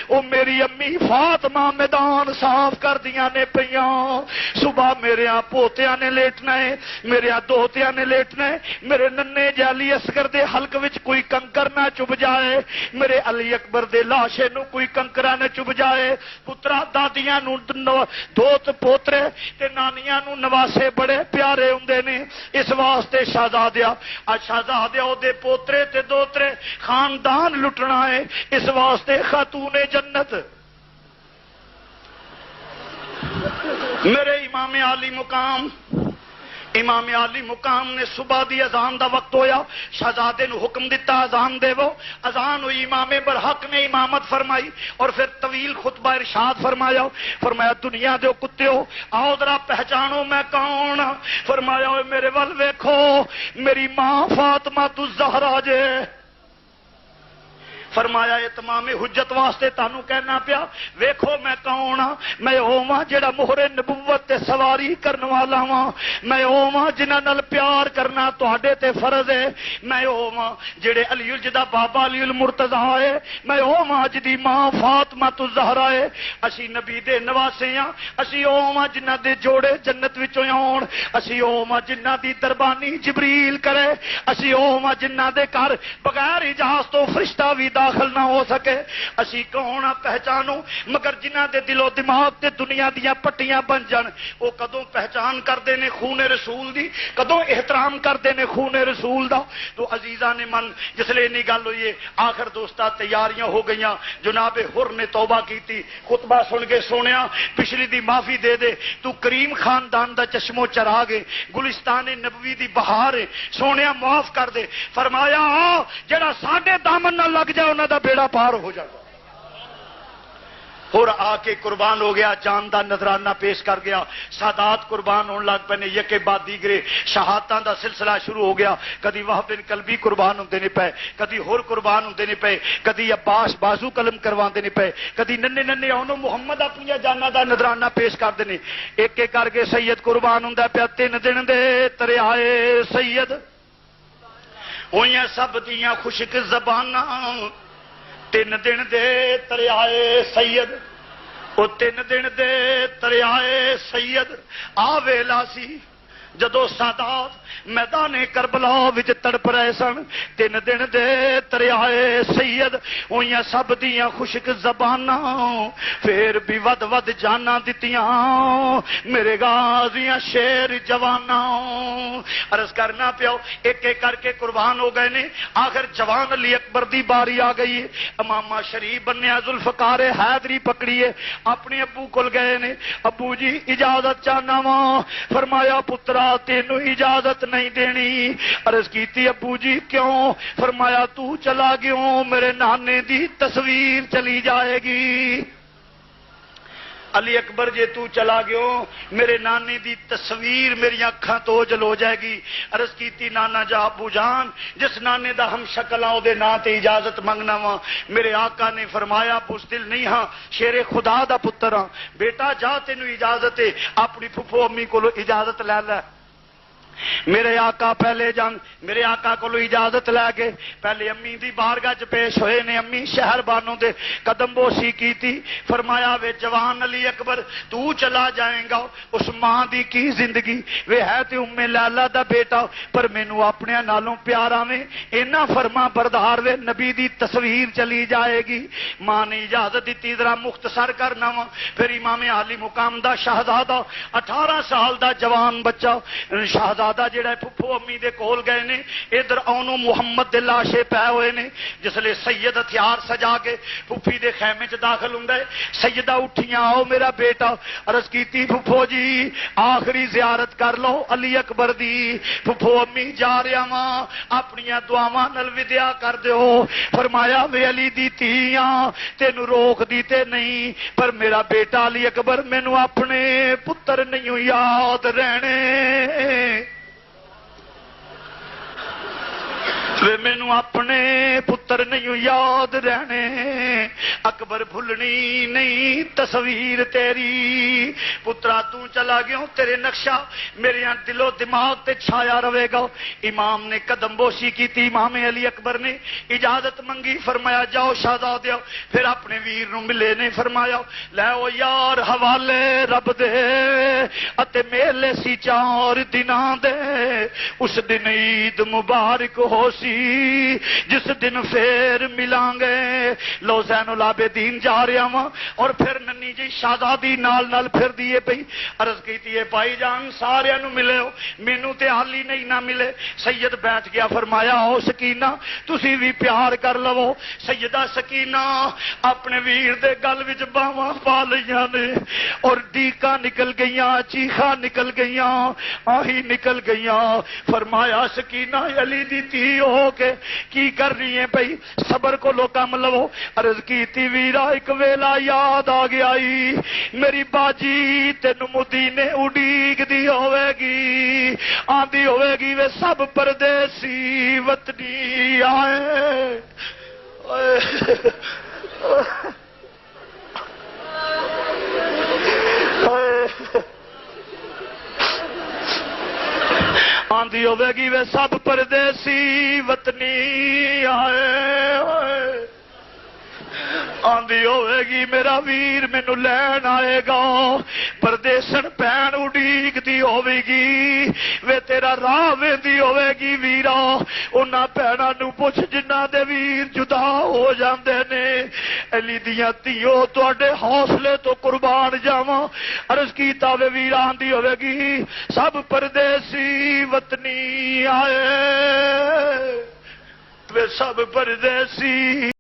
او میری امی فاطمہ میدان صاف کر دیاں نے پیاں صبح میرے پوتیاں نے لیٹنا ہے میرے دوتیاں نے لیٹنا ہے میرے ننے جالی اصغر دے حلق وچ کوئی کنکر نہ چب جائے میرے علی اکبر دے لاشے نو کوئی کنکرا نہ چب جائے پترا دادیاں نو دوت پوترے تے نانیاں نو نواسے بڑے پیارے ہوندے نے اس واسطے شہزادیا شہزادیا او دے پوترے تے دوترے خاندان لٹنا ہے اس واسطے خاتون جنت میرے امام عالی مقام نے صبح دی اذان دا وقت ہویا شہزادے نو حکم دیتا اذان دے وہ اذان ہوئی امام برحق نے امامت فرمائی اور پھر طویل خطبہ ارشاد فرمایا دنیا دے کتےو آؤ ذرا پہچانو میں کون فرمایا میرے ول ویکھو میری ماں فاطمہ الزہرا جے فرمایا اتمام حجت واسطے تانوں کہنا پیا ویکھو میں کون ہاں میں اوواں جڑا مہر نبوت تے سواری کرن والا واں میں اوواں جنہاں نال پیار کرنا تواڈے تے فرض ہے میں اوواں جڑے علی الجدا بابا علی المرتضی ہے میں اوواں جدی ماں فاطمہ الزہرا ہے اسی نبی دے نواسے ہاں اسی اوواں جنہاں دے جوڑے جنت وچوں آون اسی اوواں جنہاں دی دربانی جبریل کرے اسی اوواں جنہاں دے گھر بغیر اجازت تو فرشتہ بھی داخل نہ ہو سکے اسی کون پہچانو مگر جنہ دے دل و دماغ تے دنیا دیا پٹیاں بن جان وہ کدوں پہچان کرتے ہیں خون رسول دی کدوں احترام کرتے ہیں خون رسول دا تو عزیزاں نے من جس لئے نہیں گل ہوئی آخر دوستا تیاریاں ہو گئیاں جناب حر نے توبہ کی تھی خطبہ سن کے سونیا پچھلی دی معافی دے دے تو کریم خاندان دا چشمو چراغ گلستان نبوی دی بہار سونیا معاف کر دے فرمایا جڑا ساڈے دامن نہ لگ جائے انہاں دا بیڑا پار ہو جائے اور آ کے قربان ہو گیا جان دا نذرانہ پیش کر گیا سادات قربان ہونے لگ پے یکے بعد دیگرے شہادتاں دا سلسلہ شروع ہو گیا کدی وہب بن کلبی قربان ہوندے نے پے کدی ہور قربان ہوندے نے پے کدی عباس بازو قلم کرواندے نے پے کدی ننے ننے اونوں محمد اپنی جاناں دا نذرانہ پیش کردے نے ایک ایک کر کے سید قربان ہوندا پیا 3 دن دے تریائے سید ہوئیاں سب دیاں خشک زباناں 3 دن دے تریائے سید او 3 دن دے تریائے سید آ ویلا سی جدو سادات میدان کربلا وچ تڑپ رہے سن 3 دن دے تریائے سید ہوئیاں سب دیاں خشک زباناں پھر بھی ود ود جانا دتیاں میرے غازیاں شیر جواناں عرض کرنا پیو ایک ایک کر کے قربان ہو گئے نے آخر جوان علی اکبر دی باری آ گئی امامہ شریف بنیا ذوالفقار حیدری پکڑیے اپنے ابو کول گئے نے ابو جی اجازت چاہنا وا فرمایا پترا تینوں اجازت نہیں دینی عرض کیتی ابو جی کیوں فرمایا تو چلا گیوں میرے نانے دی تصویر چلی جائے گی علی اکبر جے تو چلا گیوں میرے نانے دی تصویر میری اکھاں تو اوجل ہو جائے گی عرض کیتی نانا جا ابو جان جس نانے دا ہم شکل آؤ دے نا تے اجازت منگنا وا میرے آقا نے فرمایا بزدل نہیں ہاں شیر خدا دا پتر ہاں بیٹا جا تینوں اجازت ہے اپنی پھپھو امی کولو اجازت لے لے میرے آقا پہلے جان میرے آقا کو اجازت لے کے پہلے امی دی بارگاہ چ پیش ہوئے نے امی شہر بانوں دے قدم بوسی کی تھی فرمایا وے جوان علی اکبر تو چلا جائیں گا اس ماں دی کی زندگی وے ہے تے ام لالا دا بیٹا پر مینوں اپنے نالوں پیارا میں اینا فرما بردار وے نبی دی تصویر چلی جائے گی ماں نے اجازت دیتی ذرا مختصر کرنا وا پھر امام عالی مقام دا شہزادہ 18 سال دا جوان بچہ شہزادہ جڑا پھپھو امی دے کول گئے نے ادھر اونوں محمد دے لاشے پے ہوئے نے جس لے سید ہتھیار سجا کے پھپھی دے خیمے چ داخل ہوندا ہے سیدہ اٹھیاں آؤ میرا بیٹا عرض کیتی پھپھو جی آخری زیارت کر لو علی اکبر دی پھپھو امی جا رہا واں اپنی دعاواں نال ودیا کر دیو فرمایا وے علی دی تیاں تینوں روک دی تے نہیں پر میرا بیٹا علی اکبر مینوں اپنے پتر نہیں یاد رہنے مینوں اپنے پتر پتر نہیں یاد رہنے، اکبر بھولنی نہیں تصویر تیری، پترا تو چلا گیا تیرے نقشہ میرے دل و دماغ تے چھایا رہے گا۔ امام نے قدم بوسی کی تھی، امام علی اکبر نے اجازت منگی، فرمایا جاؤ شہزادیا، پھر اپنے ویر نو ملے نے فرمایا لے او یار حوالے رب دے اتے میلے سی 4 دناں دے، اس دن عید مبارک ہو سی جس دن پھر ملیں گے۔ لو زین العابدین جا رہا ہاں اور پھر ننی جی شہزادی نال پھر دیے پئی، عرض کیتی ہے بھائی جان سارے نو ملے ہو، مینوں تے حالی نہیں نہ ملے۔ سید بیٹھ گیا، فرمایا او سکینہ تسی بھی پیار کر لو۔ سیدہ سکینہ اپنے ویر دے گل وچ باواں پا لیاں نے اور ڈیکاں نکل گئیاں، چیخاں نکل گئیاں، آہی نکل گئیاں۔ فرمایا سکینہ علی دی تھی ہو کے کی کر رہی ہیں بھئی، صبر کو لو کم لو۔ عرض کیتی ویرا ایک ویلا یاد آ گیا میری باجی تینو مدینے اڈیگ دی ہوئے گی، آندی ہوئے گی وے سب پردیسی وطنی آئے۔ آندھی ہوے گی وے سب پردیسی وطنی آئے، آندھی ہوے گی میرا ویر مینو لین آئے گا، پردیسن پین اڈیگ دی ہوے گی وے تیرا راہ ویندی ہوے گی ویرا، انہاں پیڑاں نو پوچھ جنہاں دے ویر جدا ہو جاندے نے۔ علی دیاں تیو تواڈے حوصلے تو قربان جاواں، عرض کیتا وے ویرا آندھی ہوے گی سب پردیسی وطنی آئے، وے سب پردیسی